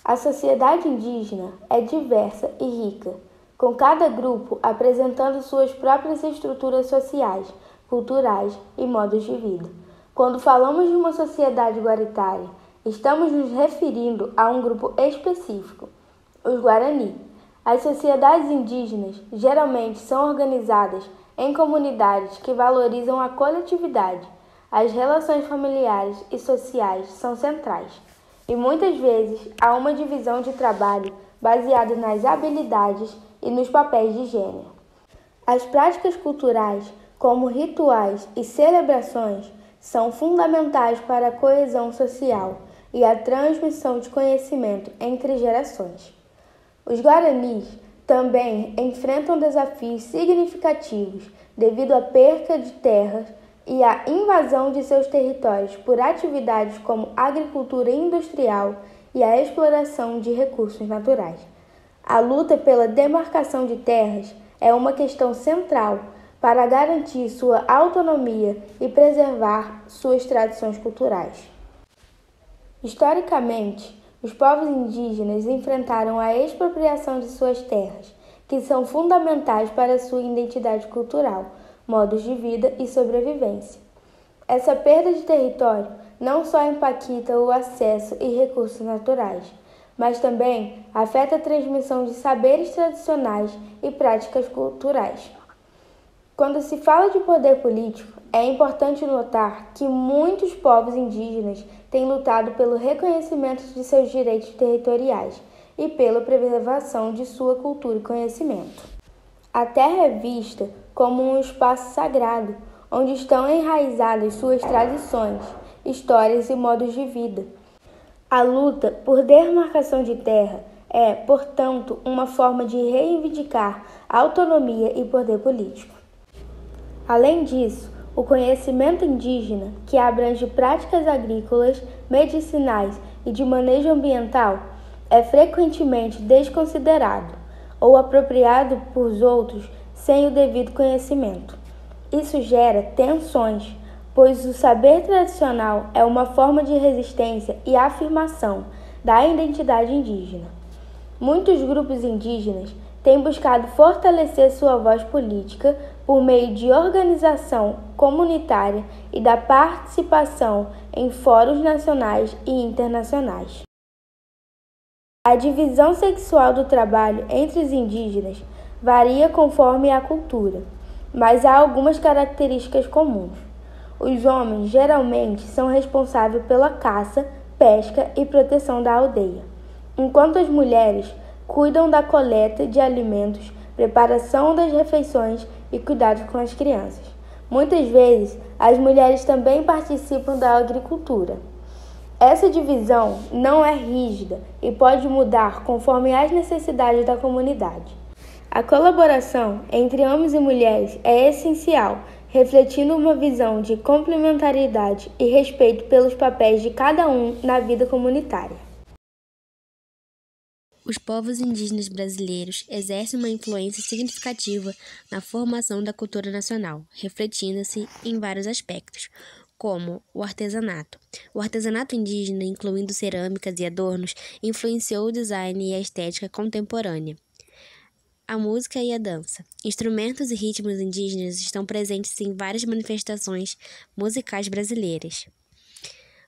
A sociedade indígena é diversa e rica, com cada grupo apresentando suas próprias estruturas sociais, culturais e modos de vida. Quando falamos de uma sociedade igualitária, estamos nos referindo a um grupo específico, os Guarani. As sociedades indígenas geralmente são organizadas em comunidades que valorizam a coletividade. As relações familiares e sociais são centrais, e muitas vezes há uma divisão de trabalho baseada nas habilidades e nos papéis de gênero. As práticas culturais, como rituais e celebrações, são fundamentais para a coesão social e a transmissão de conhecimento entre gerações. Os Guaranis também enfrentam desafios significativos devido à perca de terras e à invasão de seus territórios por atividades como agricultura industrial e a exploração de recursos naturais. A luta pela demarcação de terras é uma questão central para garantir sua autonomia e preservar suas tradições culturais. Historicamente, os povos indígenas enfrentaram a expropriação de suas terras, que são fundamentais para sua identidade cultural, modos de vida e sobrevivência. Essa perda de território não só impacta o acesso e recursos naturais, mas também afeta a transmissão de saberes tradicionais e práticas culturais. Quando se fala de poder político, é importante notar que muitos povos indígenas têm lutado pelo reconhecimento de seus direitos territoriais e pela preservação de sua cultura e conhecimento. A terra é vista como um espaço sagrado, onde estão enraizadas suas tradições, histórias e modos de vida. A luta por demarcação de terra é, portanto, uma forma de reivindicar autonomia e poder político. Além disso, o conhecimento indígena, que abrange práticas agrícolas, medicinais e de manejo ambiental, é frequentemente desconsiderado ou apropriado por outros sem o devido conhecimento. Isso gera tensões, pois o saber tradicional é uma forma de resistência e afirmação da identidade indígena. Muitos grupos indígenas têm buscado fortalecer sua voz política por meio de organização comunitária e da participação em fóruns nacionais e internacionais. A divisão sexual do trabalho entre os indígenas varia conforme a cultura, mas há algumas características comuns. Os homens geralmente são responsáveis pela caça, pesca e proteção da aldeia, enquanto as mulheres cuidam da coleta de alimentos, preparação das refeições e cuidado com as crianças. Muitas vezes, as mulheres também participam da agricultura. Essa divisão não é rígida e pode mudar conforme as necessidades da comunidade. A colaboração entre homens e mulheres é essencial, refletindo uma visão de complementariedade e respeito pelos papéis de cada um na vida comunitária. Os povos indígenas brasileiros exercem uma influência significativa na formação da cultura nacional, refletindo-se em vários aspectos, como o artesanato. O artesanato indígena, incluindo cerâmicas e adornos, influenciou o design e a estética contemporânea. A música e a dança. Instrumentos e ritmos indígenas estão presentes em várias manifestações musicais brasileiras.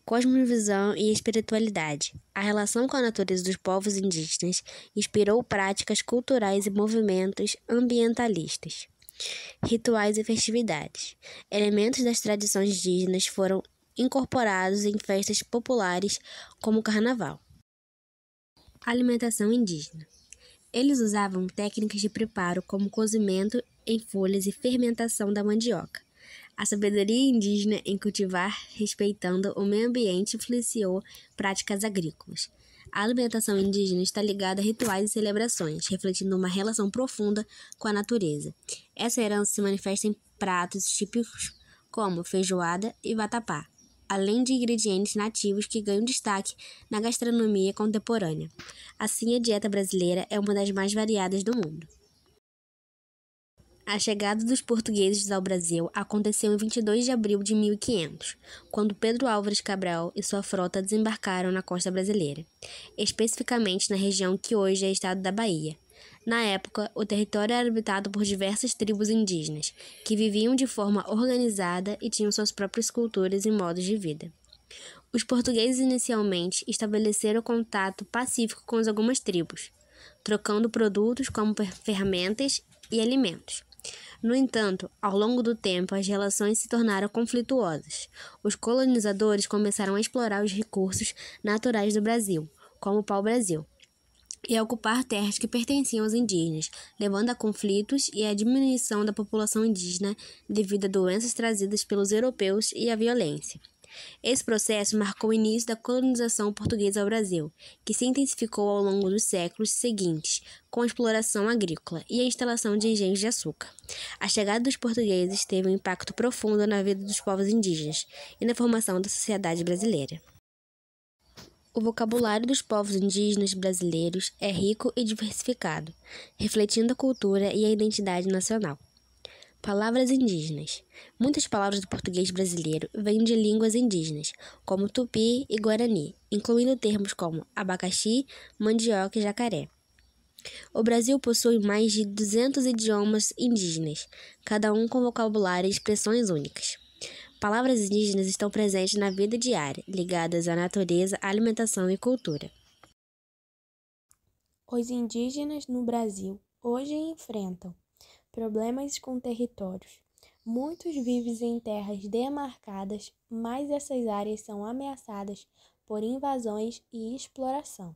Cosmovisão e espiritualidade. A relação com a natureza dos povos indígenas inspirou práticas culturais e movimentos ambientalistas. Rituais e festividades. Elementos das tradições indígenas foram incorporados em festas populares como o carnaval. Alimentação indígena. Eles usavam técnicas de preparo como cozimento em folhas e fermentação da mandioca. A sabedoria indígena em cultivar respeitando o meio ambiente influenciou práticas agrícolas. A alimentação indígena está ligada a rituais e celebrações, refletindo uma relação profunda com a natureza. Essa herança se manifesta em pratos típicos como feijoada e vatapá, além de ingredientes nativos que ganham destaque na gastronomia contemporânea. Assim, a dieta brasileira é uma das mais variadas do mundo. A chegada dos portugueses ao Brasil aconteceu em 22 de abril de 1500, quando Pedro Álvares Cabral e sua frota desembarcaram na costa brasileira, especificamente na região que hoje é estado da Bahia. Na época, o território era habitado por diversas tribos indígenas, que viviam de forma organizada e tinham suas próprias culturas e modos de vida. Os portugueses inicialmente estabeleceram contato pacífico com algumas tribos, trocando produtos como ferramentas e alimentos. No entanto, ao longo do tempo, as relações se tornaram conflituosas. Os colonizadores começaram a explorar os recursos naturais do Brasil, como o pau-brasil, e a ocupar terras que pertenciam aos indígenas, levando a conflitos e à diminuição da população indígena devido a doenças trazidas pelos europeus e à violência. Esse processo marcou o início da colonização portuguesa ao Brasil, que se intensificou ao longo dos séculos seguintes, com a exploração agrícola e a instalação de engenhos de açúcar. A chegada dos portugueses teve um impacto profundo na vida dos povos indígenas e na formação da sociedade brasileira. O vocabulário dos povos indígenas brasileiros é rico e diversificado, refletindo a cultura e a identidade nacional. Palavras indígenas. Muitas palavras do português brasileiro vêm de línguas indígenas, como tupi e guarani, incluindo termos como abacaxi, mandioca e jacaré. O Brasil possui mais de 200 idiomas indígenas, cada um com vocabulário e expressões únicas. Palavras indígenas estão presentes na vida diária, ligadas à natureza, alimentação e cultura. Os indígenas no Brasil hoje enfrentam problemas com territórios. Muitos vivem em terras demarcadas, mas essas áreas são ameaçadas por invasões e exploração.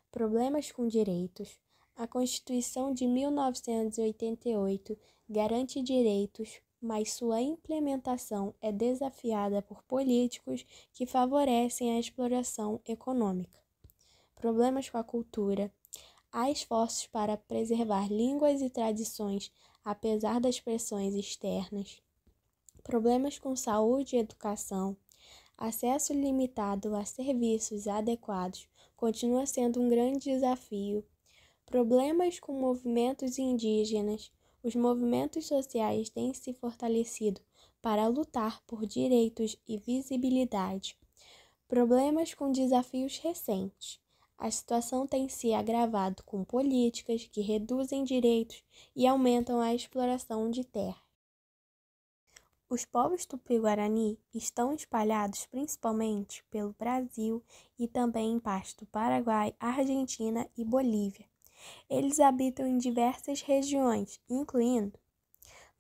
Problemas com direitos. A Constituição de 1988 garante direitos, mas sua implementação é desafiada por políticos que favorecem a exploração econômica. Problemas com a cultura. Há esforços para preservar línguas e tradições, apesar das pressões externas. Problemas com saúde e educação. Acesso limitado a serviços adequados continua sendo um grande desafio. Problemas com movimentos indígenas. Os movimentos sociais têm se fortalecido para lutar por direitos e visibilidade. Problemas com desafios recentes. A situação tem se agravado com políticas que reduzem direitos e aumentam a exploração de terra. Os povos tupi-guarani estão espalhados principalmente pelo Brasil e também em parte do Paraguai, Argentina e Bolívia. Eles habitam em diversas regiões, incluindo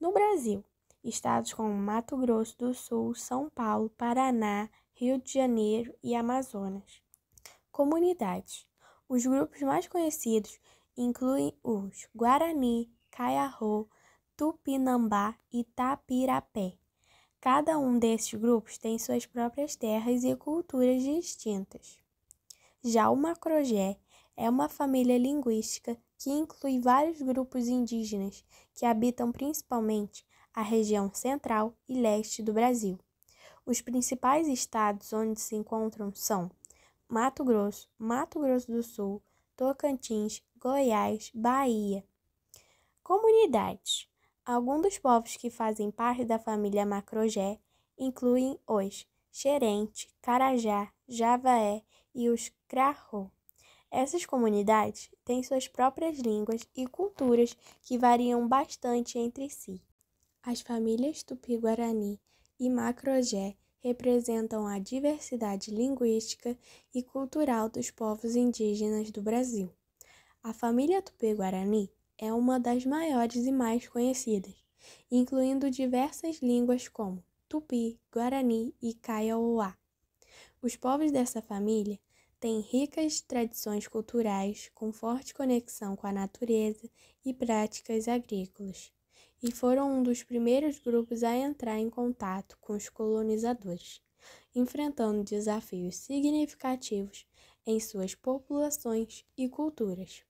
no Brasil, estados como Mato Grosso do Sul, São Paulo, Paraná, Rio de Janeiro e Amazonas. Comunidades. Os grupos mais conhecidos incluem os Guarani, Kaiarô, Tupinambá e Tapirapé. Cada um desses grupos tem suas próprias terras e culturas distintas. Já o Macro-Gé é uma família linguística que inclui vários grupos indígenas que habitam principalmente a região central e leste do Brasil. Os principais estados onde se encontram são Mato Grosso do Sul, Tocantins, Goiás, Bahia. Comunidades. Alguns dos povos que fazem parte da família Macro-Gé incluem os Xerente, Carajá, Javaé e os Krahô. Essas comunidades têm suas próprias línguas e culturas que variam bastante entre si. As famílias Tupi-Guarani e Macro-Gé representam a diversidade linguística e cultural dos povos indígenas do Brasil. A família Tupi-Guarani é uma das maiores e mais conhecidas, incluindo diversas línguas como Tupi, Guarani e Kaiowá. Os povos dessa família têm ricas tradições culturais, com forte conexão com a natureza e práticas agrícolas, e foram um dos primeiros grupos a entrar em contato com os colonizadores, enfrentando desafios significativos em suas populações e culturas.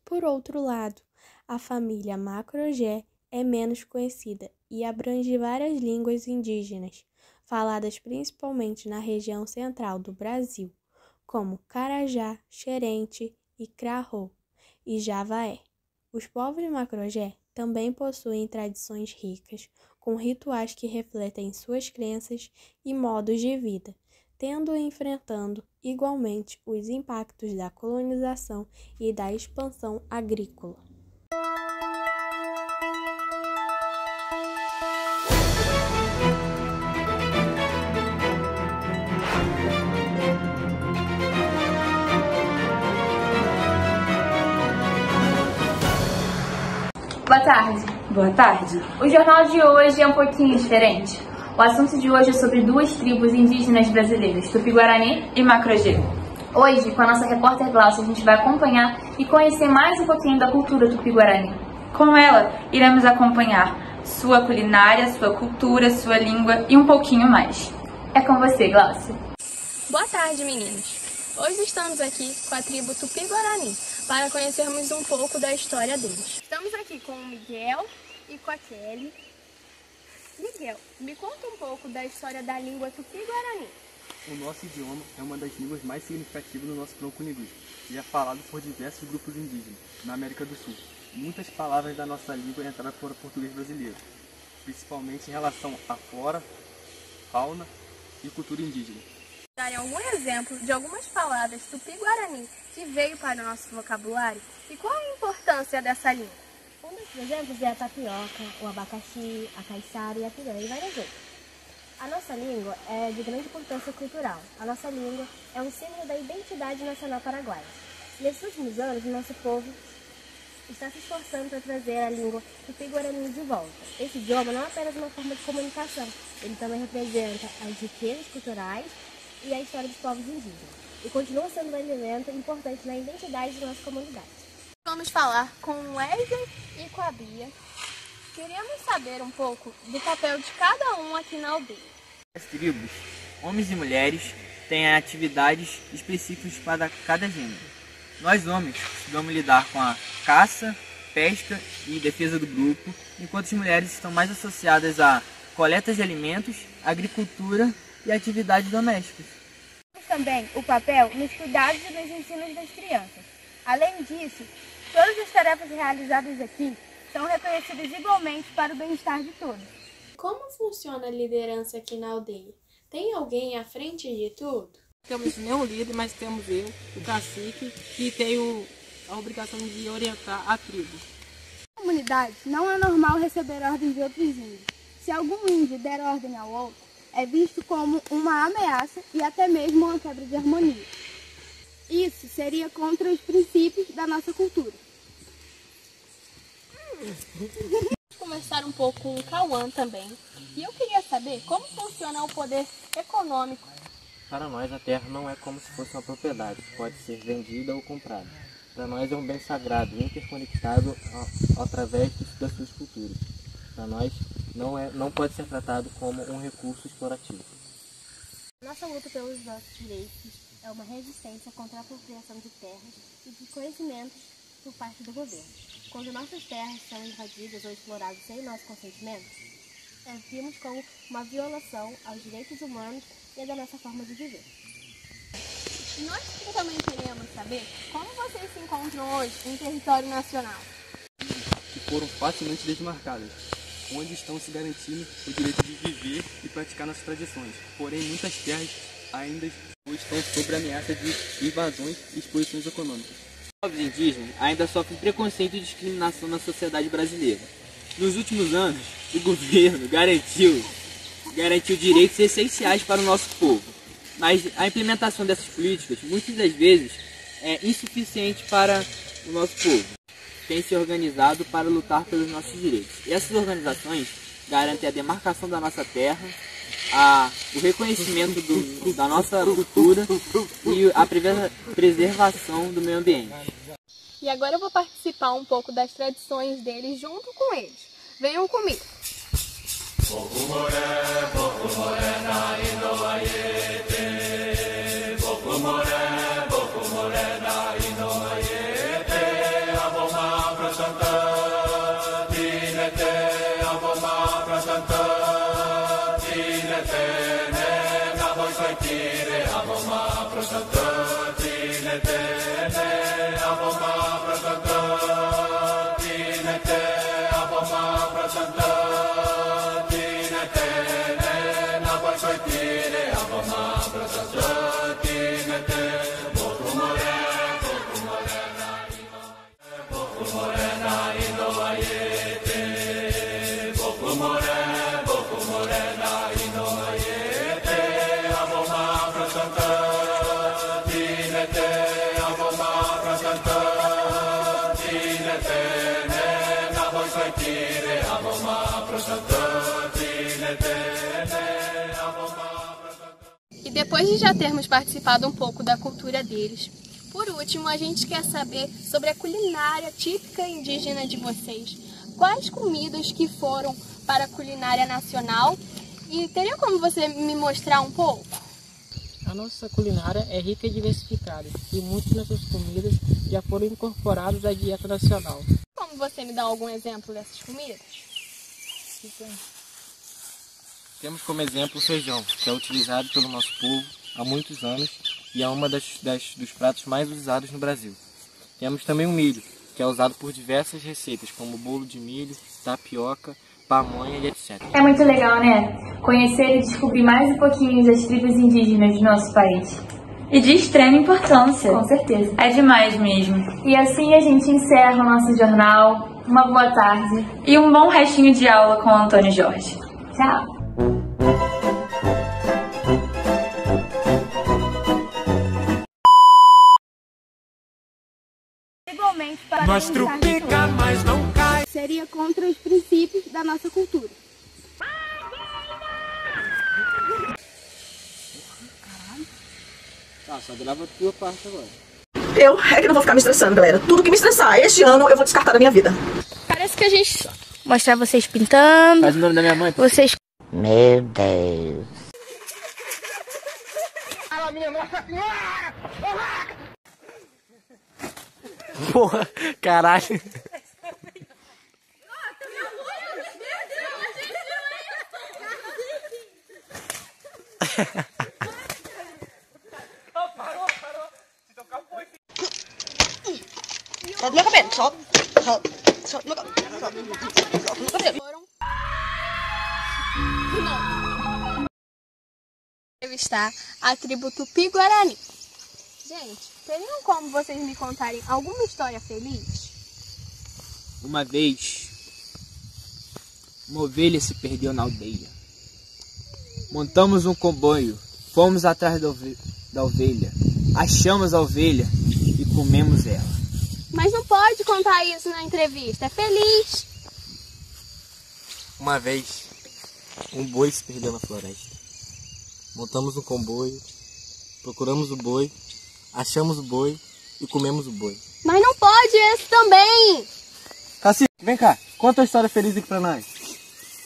Por outro lado, a família Macro-Gé é menos conhecida e abrange várias línguas indígenas, faladas principalmente na região central do Brasil, como Carajá, Xerente e Krahô e Javaé. Os povos Macro-Gé também possuem tradições ricas, com rituais que refletem suas crenças e modos de vida, tendo e enfrentando igualmente os impactos da colonização e da expansão agrícola. Boa tarde. Boa tarde. O jornal de hoje é um pouquinho diferente. O assunto de hoje é sobre duas tribos indígenas brasileiras, Tupi-Guarani E Macro-G. Hoje, com a nossa repórter Glaucia, a gente vai acompanhar e conhecer mais um pouquinho da cultura Tupi-Guarani. Com ela, iremos acompanhar sua culinária, sua cultura, sua língua e um pouquinho mais. É com você, Glaucia. Boa tarde, meninos. Hoje estamos aqui com a tribo Tupi-Guarani para conhecermos um pouco da história deles. Estamos aqui com o Miguel e com a Kelly. Miguel, me conta um pouco da história da língua Tupi-Guarani. O nosso idioma é uma das línguas mais significativas do nosso tronco linguístico e é falado por diversos grupos indígenas na América do Sul. Muitas palavras da nossa língua entraram para o português brasileiro, principalmente em relação à flora, fauna e cultura indígena. Darem algum exemplo de algumas palavras Tupi-Guarani que veio para o nosso vocabulário e qual a importância dessa língua? Um desses exemplos é a tapioca, o abacaxi, a caiçara e a piranha e várias outras. A nossa língua é de grande importância cultural. A nossa língua é um símbolo da identidade nacional paraguaia. Nesses últimos anos, o nosso povo está se esforçando para trazer a língua Tupi-Guarani de volta. Esse idioma não é apenas uma forma de comunicação, ele também representa as riquezas culturais e a história dos povos indígenas, e continua sendo um elemento importante na identidade da nossa comunidade. Vamos falar com o Wesley e com a Bia. Queríamos saber um pouco do papel de cada um aqui na aldeia. As tribos, homens e mulheres, têm atividades específicas para cada gênero. Nós homens costumamos lidar com a caça, pesca e defesa do grupo, enquanto as mulheres estão mais associadas a coleta de alimentos, agricultura e atividades domésticas. Temos também o papel nos cuidados e nos ensinos das crianças. Além disso, todas as tarefas realizadas aqui são reconhecidas igualmente para o bem-estar de todos. Como funciona a liderança aqui na aldeia? Tem alguém à frente de tudo? Temos nenhum líder, mas temos eu, o cacique, que tem a obrigação de orientar a tribo. Na comunidade, não é normal receber ordens de outros índios. Se algum índio der ordem ao outro, é visto como uma ameaça e até mesmo uma quebra de harmonia. Isso seria contra os princípios da nossa cultura. Vamos conversar um pouco com o Cauã também. E eu queria saber como funciona o poder econômico. Para nós, a terra não é como se fosse uma propriedade, que pode ser vendida ou comprada. Para nós é um bem sagrado, interconectado através das suas culturas. Para nós, não pode ser tratado como um recurso explorativo. Nossa luta pelos nossos direitos é uma resistência contra a apropriação de terras e de conhecimentos por parte do governo. Quando nossas terras são invadidas ou exploradas sem nosso consentimento, vimos como uma violação aos direitos humanos e da nossa forma de viver. Nós também queremos saber como vocês se encontram hoje em território nacional. Que foram facilmente desmarcadas, onde estão se garantindo o direito de viver e praticar nossas tradições. Porém, muitas terras ainda estão sob a ameaça de invasões e exposições econômicas. Os povos indígenas ainda sofrem preconceito e discriminação na sociedade brasileira. Nos últimos anos, o governo garantiu direitos essenciais para o nosso povo, mas a implementação dessas políticas, muitas das vezes, é insuficiente para o nosso povo. Tem se organizado para lutar pelos nossos direitos. E essas organizações garantem a demarcação da nossa terra, o reconhecimento da nossa cultura e a preservação do meio ambiente. E agora eu vou participar um pouco das tradições deles junto com eles. Venham comigo! E depois de já termos participado um pouco da cultura deles, por último, a gente quer saber sobre a culinária típica indígena de vocês. Quais comidas que foram para a culinária nacional? E teria como você me mostrar um pouco? A nossa culinária é rica e diversificada, e muitas dessas comidas já foram incorporadas à dieta nacional. Como você me dá algum exemplo dessas comidas? Temos como exemplo o feijão, que é utilizado pelo nosso povo há muitos anos e é uma dos pratos mais usados no Brasil. Temos também o milho, que é usado por diversas receitas, como bolo de milho, tapioca, pamonha e etc. É muito legal, né? Conhecer e descobrir mais um pouquinho das tribos indígenas do nosso país. E de extrema importância. Com certeza. É demais mesmo. E assim a gente encerra o nosso jornal. Uma boa tarde. E um bom restinho de aula com o Antônio Jorge. Tchau. Igualmente, para nós trupica, mas não cai. Seria contra os princípios da nossa cultura. Tá, só grava a tua parte agora. Eu é que não vou ficar me estressando, galera. Tudo que me estressar este ano eu vou descartar da minha vida. Parece que a gente... Mostrar vocês pintando. Faz o nome da minha mãe. Vocês... Meu Deus. Porra, caralho. Solta meu cabelo, solta meu cabelo, solta meu cabelo. Entrevistar a tribo Tupi-Guarani. Gente, teriam como vocês me contarem alguma história feliz? Uma vez, uma ovelha se perdeu na aldeia. Montamos um comboio, fomos atrás da ovelha, achamos a ovelha e comemos ela. Mas não pode contar isso na entrevista, é feliz. Uma vez, um boi se perdeu na floresta. Montamos um comboio, procuramos o boi, achamos o boi e comemos o boi. Mas não pode esse também. Cacique, vem cá, conta a história feliz aqui pra nós.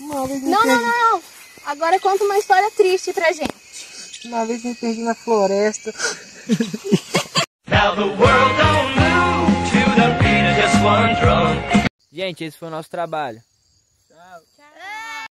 Não. Agora conta uma história triste pra gente. Uma vez me perdi na floresta. Gente, esse foi o nosso trabalho.